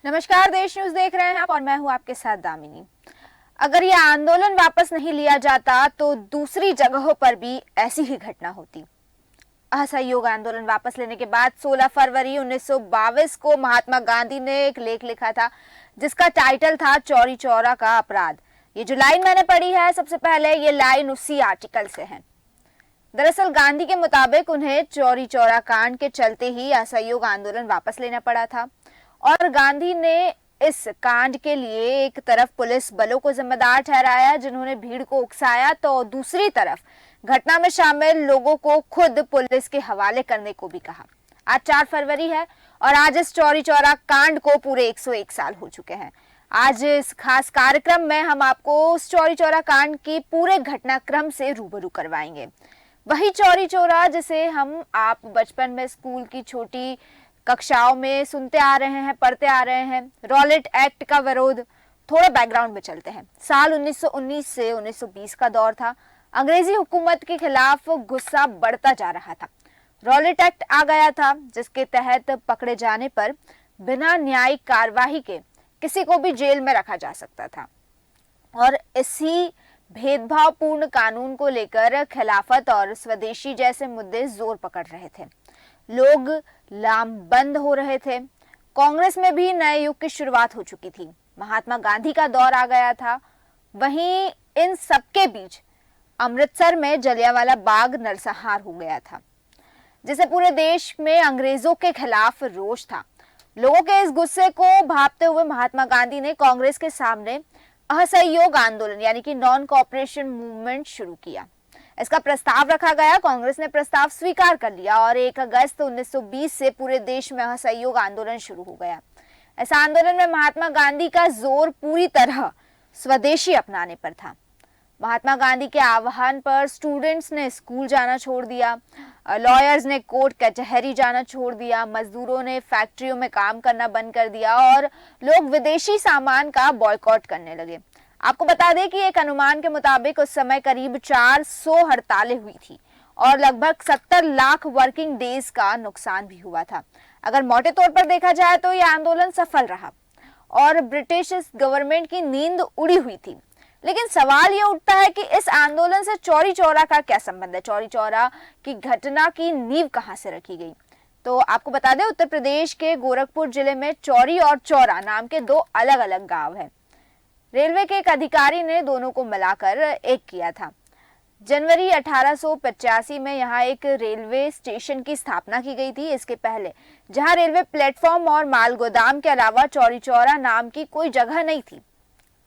नमस्कार, देश न्यूज देख रहे हैं आप और मैं हूं आपके साथ दामिनी। अगर ये आंदोलन वापस नहीं लिया जाता तो दूसरी जगहों पर भी ऐसी ही घटना होती। असहयोग आंदोलन वापस लेने के बाद 16 फरवरी 1922 को महात्मा गांधी ने एक लेख लिखा था जिसका टाइटल था चौरी चौरा का अपराध। ये जो लाइन मैंने पढ़ी है, सबसे पहले ये लाइन उसी आर्टिकल से है। दरअसल गांधी के मुताबिक उन्हें चौरी चौरा कांड के चलते ही असहयोग आंदोलन वापस लेना पड़ा था और गांधी ने इस कांड के लिए एक तरफ पुलिस बलों को जिम्मेदार ठहराया जिन्होंने भीड़ को उकसाया, तो दूसरी तरफ घटना में शामिल लोगों को खुद पुलिस के हवाले करने को भी कहा। आज 4 फरवरी है और आज इस चौरी चौरा कांड को पूरे 101 साल हो चुके हैं। आज इस खास कार्यक्रम में हम आपको उस चौरी चौरा कांड की पूरे घटनाक्रम से रूबरू करवाएंगे। वही चौरी चौरा जिसे हम आप बचपन में स्कूल की छोटी कक्षाओं में सुनते आ रहे हैं, पढ़ते आ रहे हैं। रॉलेट एक्ट का विरोध, थोड़ा बैकग्राउंड में चलते हैं। साल 1919 से 1920 का दौर था। अंग्रेजी हुकूमत के खिलाफ गुस्सा बढ़ता जा रहा था। रॉलेट एक्ट आ गया था जिसके तहत पकड़े जाने पर बिना न्यायिक कार्यवाही के किसी को भी जेल में रखा जा सकता था और इसी भेदभावपूर्ण कानून को लेकर खिलाफत और स्वदेशी जैसे मुद्दे जोर पकड़ रहे थे। लोग लामबंद हो रहे थे। कांग्रेस में भी नए युग की शुरुआत हो चुकी थी। महात्मा गांधी का दौर आ गया था। वहीं इन सबके बीच अमृतसर में जलियांवाला बाग नरसंहार हो गया था जिसे पूरे देश में अंग्रेजों के खिलाफ रोष था। लोगों के इस गुस्से को भांपते हुए महात्मा गांधी ने कांग्रेस के सामने असहयोग आंदोलन यानी कि नॉन कोऑपरेशन मूवमेंट शुरू किया। इसका प्रस्ताव रखा गया। कांग्रेस ने प्रस्ताव स्वीकार कर लिया और 1 अगस्त 1920 से पूरे देश में असहयोग आंदोलन शुरू हो गया। इस आंदोलन में महात्मा गांधी का जोर पूरी तरह स्वदेशी अपनाने पर था। महात्मा गांधी के आह्वान पर स्टूडेंट्स ने स्कूल जाना छोड़ दिया, लॉयर्स ने कोर्ट कचहरी जाना छोड़ दिया, मजदूरों ने फैक्ट्रियों में काम करना बंद कर दिया और लोग विदेशी सामान का बॉयकॉट करने लगे। आपको बता दें कि एक अनुमान के मुताबिक उस समय करीब 400 हड़तालें हुई थी और लगभग 70 लाख वर्किंग डेज का नुकसान भी हुआ था। अगर मोटे तौर पर देखा जाए तो यह आंदोलन सफल रहा और ब्रिटिश गवर्नमेंट की नींद उड़ी हुई थी। लेकिन सवाल ये उठता है कि इस आंदोलन से चौरी चौरा का क्या संबंध है? चौरी चौरा की घटना की नींव कहां से रखी गई? तो आपको बता दें, उत्तर प्रदेश के गोरखपुर जिले में चौरी और चौरा नाम के 2 अलग अलग गांव हैं। रेलवे के एक अधिकारी ने दोनों को मिलाकर एक किया था। जनवरी 1885 में यहाँ एक रेलवे स्टेशन की स्थापना की गई थी। इसके पहले जहाँ रेलवे प्लेटफॉर्म और माल गोदाम के अलावा चौरी चौरा नाम की कोई जगह नहीं थी।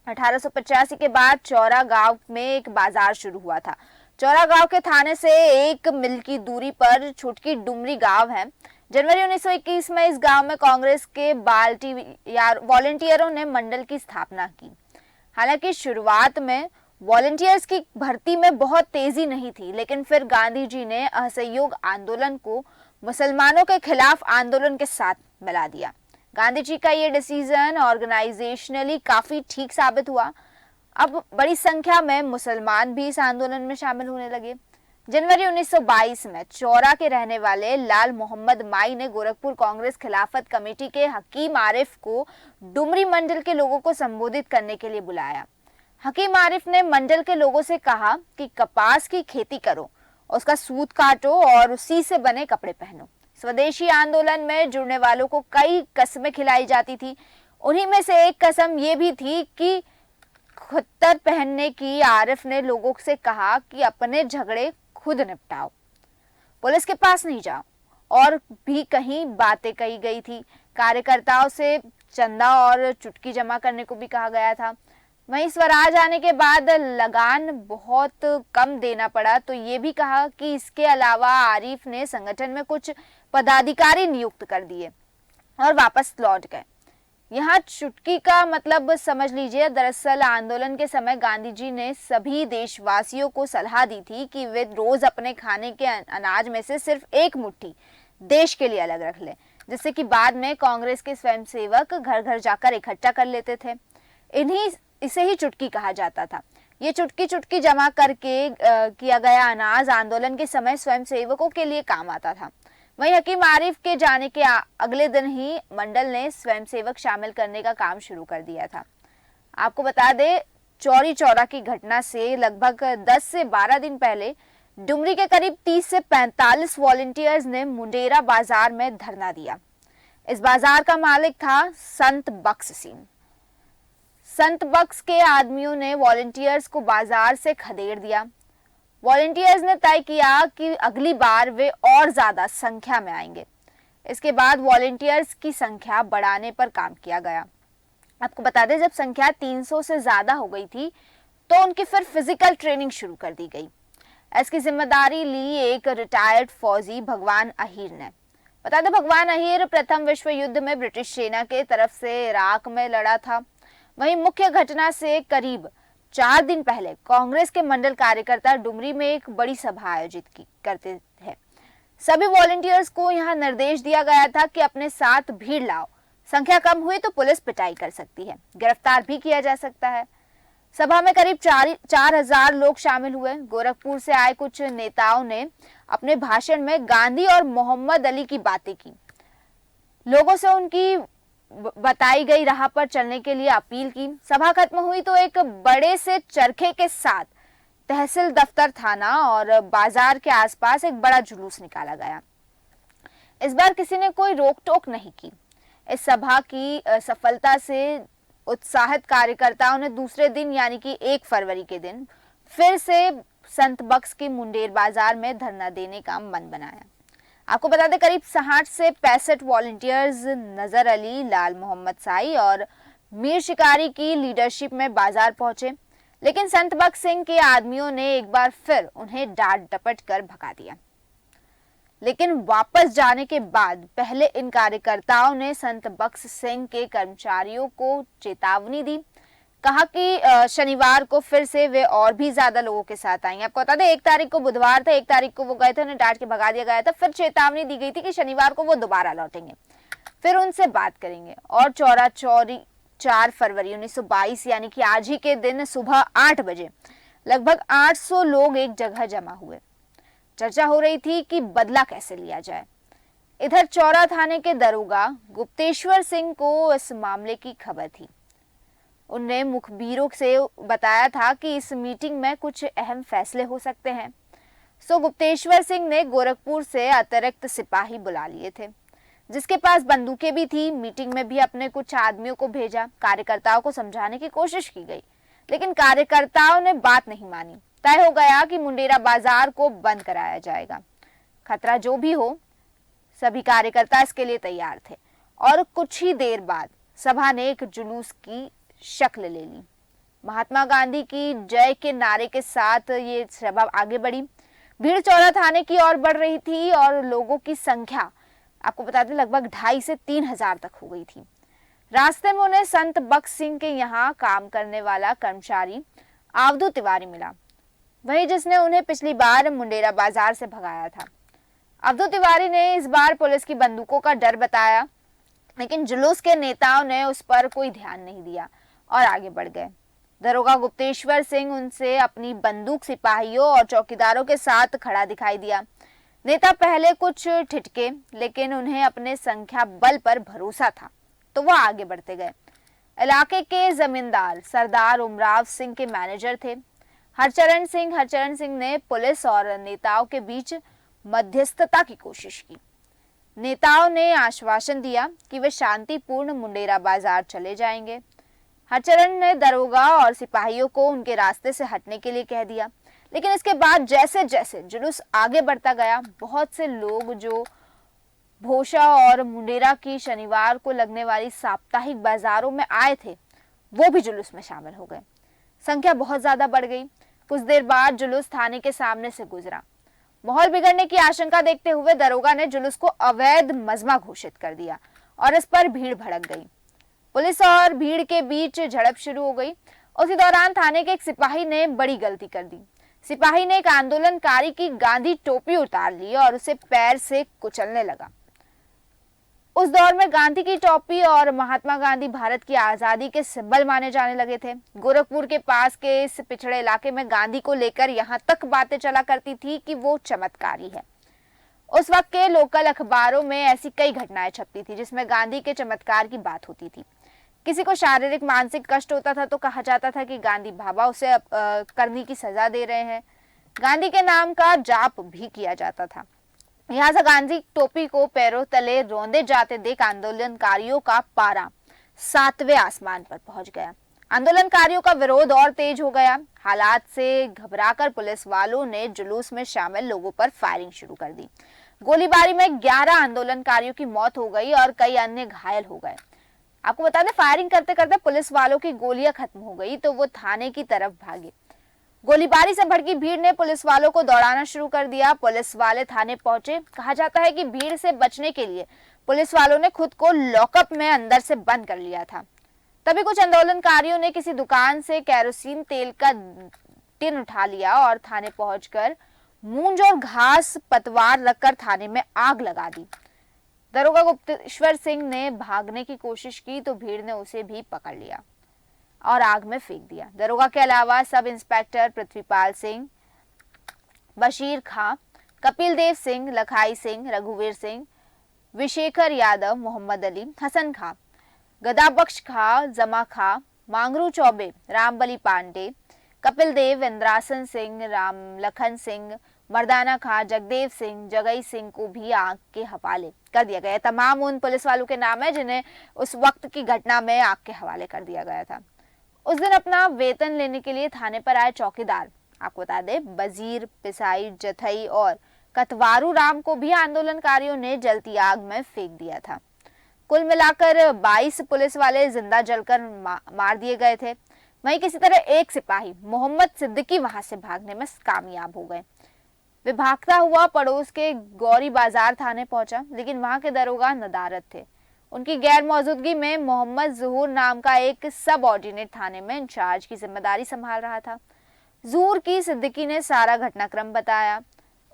1885 के बाद चौरा गांव में एक बाजार शुरू हुआ था। चौरा गांव के थाने से 1 मील की दूरी पर छुटकी डुमरी गांव है। जनवरी 1921 में इस गांव में कांग्रेस के वॉलंटियरों ने मंडल की स्थापना की। हालांकि शुरुआत में वॉलंटियर्स की भर्ती में बहुत तेजी नहीं थी, लेकिन फिर गांधी जी ने असहयोग आंदोलन को मुसलमानों के खिलाफ आंदोलन के साथ मिला दिया। गांधी जी का ये डिसीजन ऑर्गेनाइजेशनली काफी ठीक साबित हुआ। अब बड़ी संख्या में मुसलमान भी इस आंदोलन में शामिल होने लगे। जनवरी 1922 में चौरा के रहने वाले लाल मोहम्मद माई ने गोरखपुर कांग्रेस खिलाफत कमेटी के हकीम आरिफ को डुमरी मंडल के लोगों को संबोधित करने के लिए बुलाया। हकीम आरिफ ने मंडल के लोगों से कहा कि कपास की खेती करो, उसका सूत काटो और उसी से बने कपड़े पहनो। स्वदेशी आंदोलन में जुड़ने वालों को कई कस्में खिलाई जाती थी। उन्हीं में से एक कसम ये भी थी कि खुत्तर पहनने की। आरिफ ने लोगों से कहा कि अपने झगड़े खुद निपटाओ, पुलिस के पास नहीं जाओ। और भी कहीं बातें कही गई थी। कार्यकर्ताओं से चंदा और चुटकी जमा करने को भी कहा गया था। वहीं स्वराज आने के बाद लगान बहुत कम देना पड़ा, तो ये भी कहा कि इसके अलावा आरिफ ने संगठन में कुछ पदाधिकारी नियुक्त कर दिए और वापस लौट गए। यहाँ चुटकी का मतलब समझ लीजिए। दरअसल आंदोलन के समय गांधी जी ने सभी देशवासियों को सलाह दी थी कि वे रोज अपने खाने के अनाज में से सिर्फ 1 मुट्ठी देश के लिए अलग रख लें, जिससे कि बाद में कांग्रेस के स्वयंसेवक घर घर जाकर इकट्ठा कर लेते थे। इसे ही चुटकी कहा जाता था। ये चुटकी चुटकी जमा करके किया गया अनाज आंदोलन के समय स्वयंसेवकों के लिए काम आता था। वहीं हकीम आरिफ के जाने के अगले दिन ही मंडल ने स्वयंसेवक शामिल करने का काम शुरू कर दिया था। आपको बता दें, चौरी चौरा की घटना से लगभग 10 से 12 दिन पहले डुमरी के करीब 30 से 45 वॉलंटियर्स ने मुंडेरा बाजार में धरना दिया। इस बाजार का मालिक था संत बख्श सिंह। संत बख्श के आदमियों ने वॉलंटियर्स को बाजार से खदेड़ दिया। वॉलंटियर्स ने तय किया कि अगली बार वे और ज्यादा संख्या में आएंगे। इसके बाद वॉलंटियर्स की संख्या बढ़ाने पर काम किया गया। आपको बता दें, जब संख्या 300 से ज्यादा हो गई थी तो उनकी फिर फिजिकल ट्रेनिंग शुरू कर दी गई। इसकी जिम्मेदारी ली एक रिटायर्ड फौजी भगवान अहीर ने। बता दें, भगवान अहीर प्रथम विश्व युद्ध में ब्रिटिश सेना के तरफ से इराक में लड़ा था। वहीं मुख्य घटना से करीब 4 दिन पहले कांग्रेस के मंडल कार्यकर्ता डुमरी में एक बड़ी सभा आयोजित करते हैं। सभी वॉलंटियर्स को यहां निर्देश दिया गया था कि अपने साथ भीड़ लाओ, संख्या कम हुई तो पुलिस पिटाई कर सकती है, गिरफ्तार भी किया जा सकता है। सभा में करीब 4,000 लोग शामिल हुए। गोरखपुर से आए कुछ नेताओं ने अपने भाषण में गांधी और मोहम्मद अली की बातें की, लोगों से उनकी बताई गई राह पर चलने के लिए अपील की। सभा खत्म हुई तो एक बड़े से चरखे के साथ तहसील दफ्तर, थाना और बाजार के आसपास एक बड़ा जुलूस निकाला गया। इस बार किसी ने कोई रोक टोक नहीं की। इस सभा की सफलता से उत्साहित कार्यकर्ताओं ने दूसरे दिन यानी कि 1 फरवरी के दिन फिर से संत बख्श की मुंडेर बाजार में धरना देने का मन बनाया। आपको बता दें, करीब 60 से 65 वॉलंटियर्स नजर अली, लाल मोहम्मद साई और मीर शिकारी की लीडरशिप में बाजार पहुंचे, लेकिन संत बख्श सिंह के आदमियों ने एक बार फिर उन्हें डांट डपट कर भगा दिया। लेकिन वापस जाने के बाद पहले इन कार्यकर्ताओं ने संत बख्श सिंह के कर्मचारियों को चेतावनी दी। कहा कि शनिवार को फिर से वे और भी ज्यादा लोगों के साथ आएंगे। आपको बता दें, 1 तारीख को बुधवार था, 1 तारीख को वो गए थे, उन्हें डांट के भगा दिया गया था। फिर चेतावनी दी गई थी कि शनिवार को वो दोबारा लौटेंगे, फिर उनसे बात करेंगे। और चौरा चौरी 4 फरवरी 1922 यानी कि आज ही के दिन सुबह 8 बजे लगभग 800 लोग एक जगह जमा हुए। चर्चा हो रही थी कि बदला कैसे लिया जाए। इधर चौरा थाने के दरोगा गुप्तेश्वर सिंह को इस मामले की खबर थी। उनने मुखबिरों से बताया था कि इस मीटिंग में कुछ अहम फैसले हो सकते हैं। सो गुप्तेश्वर सिंह ने गोरखपुर से अतिरिक्त सिपाही बुला लिए थे, जिसके पास बंदूकें भी थी। मीटिंग में भी अपने कुछ आदमियों को भेजा। कार्यकर्ताओं को समझाने की कोशिश की गई, लेकिन कार्यकर्ताओं ने बात नहीं मानी। तय हो गया कि मुंडेरा बाजार को बंद कराया जाएगा। खतरा जो भी हो, सभी कार्यकर्ता इसके लिए तैयार थे। और कुछ ही देर बाद सभा ने एक जुलूस की शक्ल ले ली। महात्मा गांधी की जय के नारे के साथ ये सभा आगे बढ़ी। भीड़ चौरा थाने की ओर बढ़ रही थी और लोगों की संख्या आपको बता दें लगभग 2,500 से 3,000 तक हो गई थी। रास्ते में उन्हें संत बख्श सिंह के यहाँ काम करने वाला कर्मचारी आवधू तिवारी मिला, वही जिसने उन्हें पिछली बार मुंडेरा बाजार से भगाया था। आवधू तिवारी ने इस बार पुलिस की बंदूकों का डर बताया, लेकिन जुलूस के नेताओं ने उस पर कोई ध्यान नहीं दिया और आगे बढ़ गए। दरोगा गुप्तेश्वर सिंह उनसे अपनी बंदूक सिपाहियों और चौकीदारों के साथ खड़ा दिखाई दिया। नेता पहले कुछ ठिठके, लेकिन उन्हें अपने संख्या बल पर भरोसा था, तो वह आगे बढ़ते गए। इलाके के जमींदार सरदार उमराव सिंह के मैनेजर थे हरचरण सिंह ने पुलिस और नेताओं के बीच मध्यस्थता की कोशिश की। नेताओं ने आश्वासन दिया कि वे शांतिपूर्ण मुंडेरा बाजार चले जाएंगे। हरचरण ने दरोगा और सिपाहियों को उनके रास्ते से हटने के लिए कह दिया, लेकिन इसके बाद जैसे जैसे जुलूस आगे बढ़ता गया, बहुत से लोग जो भोशा और मुंडेरा की शनिवार को लगने वाली साप्ताहिक बाजारों में आए थे, वो भी जुलूस में शामिल हो गए। संख्या बहुत ज्यादा बढ़ गई। कुछ देर बाद जुलूस थाने के सामने से गुजरा। माहौल बिगड़ने की आशंका देखते हुए दरोगा ने जुलूस को अवैध मजमा घोषित कर दिया और इस पर भीड़ भड़क गई। पुलिस और भीड़ के बीच झड़प शुरू हो गई। उसी दौरान थाने के एक सिपाही ने बड़ी गलती कर दी। सिपाही ने एक आंदोलनकारी की गांधी टोपी उतार ली और उसे पैर से कुचलने लगा। उस दौर में गांधी की टोपी और महात्मा गांधी भारत की आजादी के सिंबल माने जाने लगे थे। गोरखपुर के पास के इस पिछड़े इलाके में गांधी को लेकर यहाँ तक बातें चला करती थी कि वो चमत्कारी है। उस वक्त के लोकल अखबारों में ऐसी कई घटनाएं छपती थी जिसमें गांधी के चमत्कार की बात होती थी। किसी को शारीरिक मानसिक कष्ट होता था तो कहा जाता था कि गांधी बाबा उसे करने की सजा दे रहे हैं। गांधी के नाम का जाप भी किया जाता था। यहाँ से गांधी टोपी को पैरों तले रौंदे जाते देख आंदोलनकारियों का पारा 7वें आसमान पर पहुंच गया। आंदोलनकारियों का विरोध और तेज हो गया। हालात से घबराकर पुलिस वालों ने जुलूस में शामिल लोगों पर फायरिंग शुरू कर दी। गोलीबारी में 11 आंदोलनकारियों की मौत हो गई और कई अन्य घायल हो गए। आपको बता दें, फायरिंग करते करते पुलिस वालों की गोलियां खत्म हो गई तो वो थाने की तरफ भागे। गोलीबारी से भड़की भीड़ ने पुलिस वालों को दौड़ाना शुरू कर दिया। पुलिस वाले थाने पहुंचे। कहा जाता है कि भीड़ से बचने के लिए पुलिस वालों ने खुद को लॉकअप में अंदर से बंद कर लिया था। तभी कुछ आंदोलनकारियों ने किसी दुकान से केरोसिन तेल का टिन उठा लिया और थाने पहुंचकर मूंज और घास पतवार रखकर थाने में आग लगा दी। दरोगा गुप्तेश्वर सिंह ने भागने की कोशिश की तो भीड़ ने उसे भी पकड़ लिया और आग में फेंक दिया। दरोगा के अलावा सब इंस्पेक्टर पृथ्वीपाल सिंह, बशीर खां, कपिल देव सिंह, लखाई सिंह, रघुवीर सिंह, विशेखर यादव, मोहम्मद अली, हसन खां, गदाबख्श खां, जमा खां, मांगरू चौबे, रामबली पांडे, कपिल देव, इंद्रासन सिंह, राम लखन सिंह, मर्दाना खां, जगदेव सिंह, जगई सिंह को भी आग के हवाले कर दिया गया। तमाम उन पुलिस वालों के नाम है जिन्हें उस वक्त की घटना में आग के हवाले कर दिया गया था। उस दिन अपना वेतन लेने के लिए थाने पर आए चौकीदार, आपको बता दें, बजीर, पिसाई, जथई और कतवारू राम को भी आंदोलनकारियों ने जलती आग में फेंक दिया था। कुल मिलाकर 22 पुलिस वाले जिंदा जलकर मार दिए गए थे। वहीं किसी तरह एक सिपाही मोहम्मद सिद्दीकी वहां से भागने में कामयाब हो गए। वे भागता हुआ पड़ोस के गौरी बाजार थाने पहुंचा, लेकिन वहां के दरोगा नदारद थे। उनकी गैर मौजूदगी में मोहम्मद ज़हूर नाम का एक सब ऑर्डिनेट थाने में इंचार्ज की जिम्मेदारी संभाल रहा था। ज़हूर की सिद्दीकी ने सारा घटनाक्रम बताया।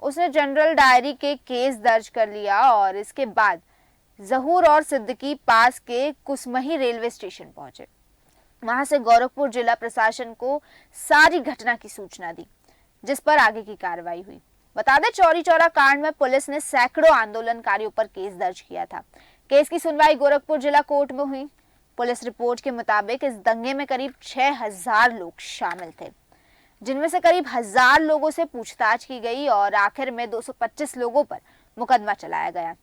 उसने जनरल डायरी के केस दर्ज कर लिया और इसके बाद ज़हूर और सिद्दीकी पास के कुसमही रेलवे स्टेशन पहुंचे। वहां से गोरखपुर जिला प्रशासन को सारी घटना की सूचना दी, जिस पर आगे की कार्रवाई हुई। बता दें, चौरी चौरा कांड में पुलिस ने सैकड़ों आंदोलनकारियों पर केस दर्ज किया था। केस की सुनवाई गोरखपुर जिला कोर्ट में हुई। पुलिस रिपोर्ट के मुताबिक इस दंगे में करीब 6000 लोग शामिल थे, जिनमें से करीब 1000 लोगों से पूछताछ की गई और आखिर में 225 लोगों पर मुकदमा चलाया गया।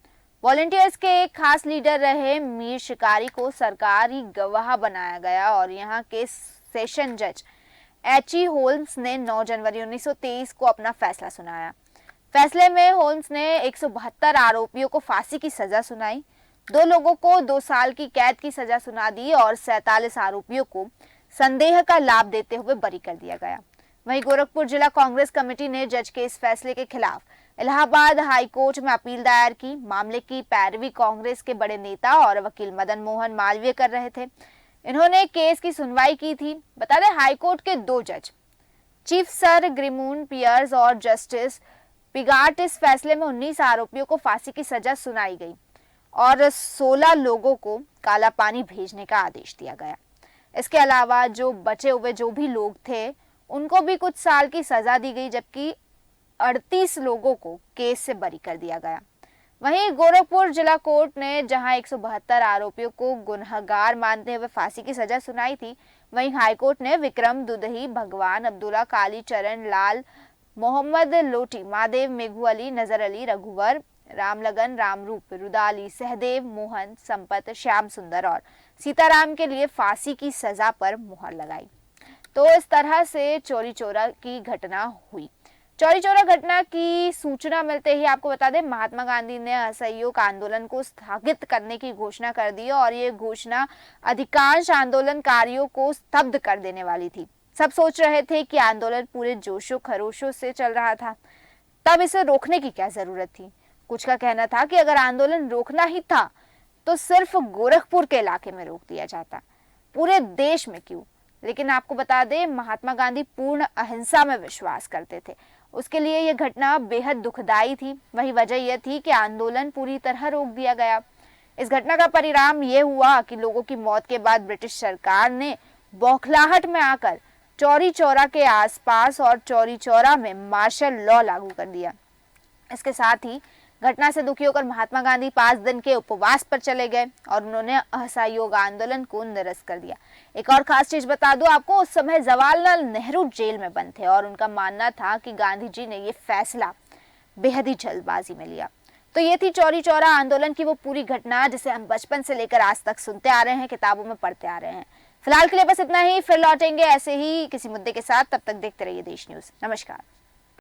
वॉलंटियर्स के एक खास लीडर रहे मीर शिकारी को सरकारी गवाह बनाया गया और यहाँ के सेशन जज एच.ई. होल्म्स ने 9 जनवरी 1923 को अपना फैसला सुनाया। फैसले में होल्म्स ने 172 आरोपियों को फांसी की सजा सुनाई, 2 लोगों को 2 साल की कैद की सजा सुना दी और 47 आरोपियों को संदेह का लाभ देते हुए बरी कर दिया गया। वहीं गोरखपुर जिला कांग्रेस कमेटी ने जज के इस फैसले के खिलाफ इलाहाबाद हाई कोर्ट में अपील दायर की। मामले की पैरवी कांग्रेस के बड़े नेता और वकील मदन मोहन मालवीय कर रहे थे। इन्होंने केस की सुनवाई की थी। बता दें, हाईकोर्ट के 2 जज, चीफ सर ग्रिमून पियर्स और जस्टिस पिगाट, इस फैसले में 19 आरोपियों को फांसी की सजा सुनाई गई और 16 लोगों को काला पानी भेजने का आदेश दिया गया। इसके अलावा जो बचे हुए जो भी लोग थे उनको भी कुछ साल की सजा दी गई, जबकि 38 लोगों को केस से बरी कर दिया गया। वहीं गोरखपुर जिला कोर्ट ने जहां 172 आरोपियों को गुनहगार मानते हुए फांसी की सजा सुनाई थी, वहीं हाईकोर्ट ने विक्रम दुधही, भगवान अब्दुल्ला, काली चरण लाल, मोहम्मद लोटी, महादेव, मेघू अली, नजर अली, रघुवर, रामलगन, रामरूप, रुदाली, सहदेव, मोहन, संपत, श्याम सुंदर और सीताराम के लिए फांसी की सजा पर मुहर लगाई। तो इस तरह से चौरी चौरा की घटना हुई। चौरी चौरा घटना की सूचना मिलते ही आपको बता दें, महात्मा गांधी ने असहयोग आंदोलन को स्थगित करने की घोषणा कर दी और ये घोषणा अधिकांश आंदोलनकारियों को स्तब्ध कर देने वाली थी। सब सोच रहे थे कि आंदोलन पूरे जोशो खरोशों से चल रहा था, तब इसे रोकने की क्या जरूरत थी। कुछ का कहना था कि अगर आंदोलन रोकना ही था तो सिर्फ गोरखपुर के इलाके में रोक दिया जाता, पूरे देश में क्यों। लेकिन आपको बता दें, महात्मा गांधी पूर्ण अहिंसा में विश्वास करते थे। उसके लिए यह घटना बेहद दुखदाई थी। वही वजह यह थी कि आंदोलन पूरी तरह रोक दिया गया। इस घटना का परिणाम यह हुआ कि लोगों की मौत के बाद ब्रिटिश सरकार ने बौखलाहट में आकर चौरी चौरा के आसपास और चौरी चौरा में मार्शल लॉ लागू कर दिया। इसके साथ ही घटना से दुखी होकर महात्मा गांधी 5 दिन के उपवास पर चले गए और उन्होंने असहयोग आंदोलन को निरस्त कर दिया। एक और खास चीज बता दूं आपको, उस समय जवाहरलाल नेहरू जेल में बंद थे और उनका मानना था कि गांधी जी ने ये फैसला बेहद ही जल्दबाजी में लिया। तो ये थी चौरी चौरा आंदोलन की वो पूरी घटना जिसे हम बचपन से लेकर आज तक सुनते आ रहे हैं, किताबों में पढ़ते आ रहे हैं। फिलहाल के लिए बस इतना ही, फिर लौटेंगे ऐसे ही किसी मुद्दे के साथ। तब तक देखते रहिए देश न्यूज। नमस्कार।